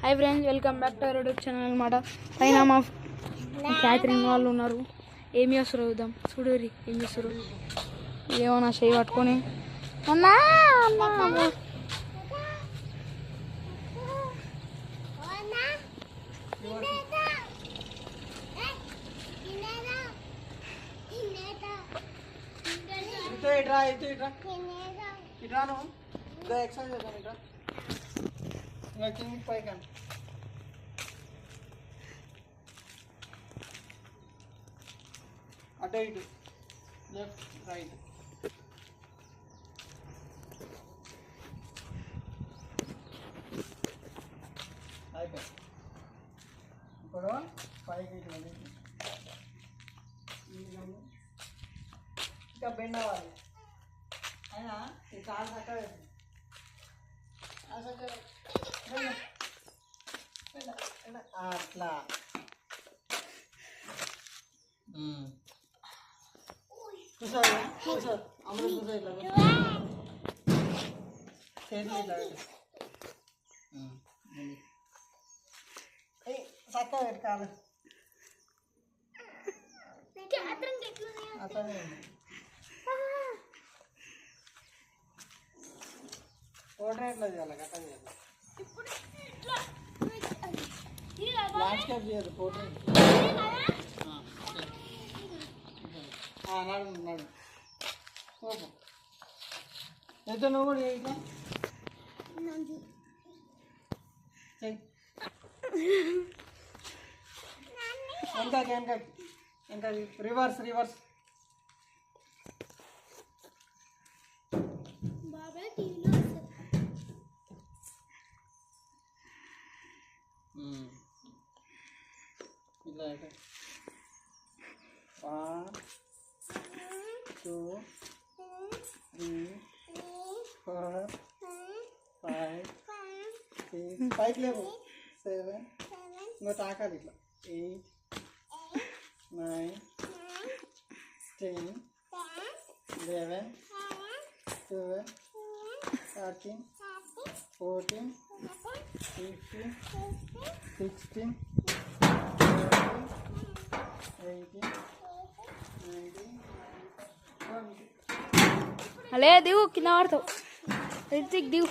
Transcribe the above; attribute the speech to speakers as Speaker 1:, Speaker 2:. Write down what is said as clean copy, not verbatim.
Speaker 1: high friends welcome back to YouTube channel अన్నమాట పైన మా క్యాటరింగ్ వాళ్ళు ఉన్నారు ఏమి చేస్తారు చూద్దాం చూడురి ఏం చేస్తారు ఏమో నా చేయి పట్టుకొని అన్నా అన్నా
Speaker 2: ఇట్రాను ఎక్సర్సైజ్ చేద్దాం ఇట్రా కింది పైకి అటు ఇటు లెఫ్ట్ రైట్ అయిపోయి ఇప్పుడు పైకి ఇటు ఇంకా బెండ్ అవ్వాలి అయినా ఈ కాలు చక్కగా అట్లా కూర్చోరు కూర్చోరు అమలు కూర్చో ఇట్లా చేతులు ఇట్లా చక్కగా పెట్టాలి అట్లనే ఫోటో ఎట్లా చేయాలి కట్ట చేయాలి ల్యాండ్స్కేప్ చేయదు ఫోటో నడు నడు ఓకే అయితే నువ్వు కూడా ఇట్లా వెనకాకి వెనకాకి వెనకాకి రివర్స్ రివర్స్ ఇలా 1 2 3 4 5 6 పైకి లేవు 7 ఇంకా తాకాలి ఇట్లా 8 9 10 11 12 13 14 15 16
Speaker 1: అలే దిగు కింద పడతావు రితిక్ దిగు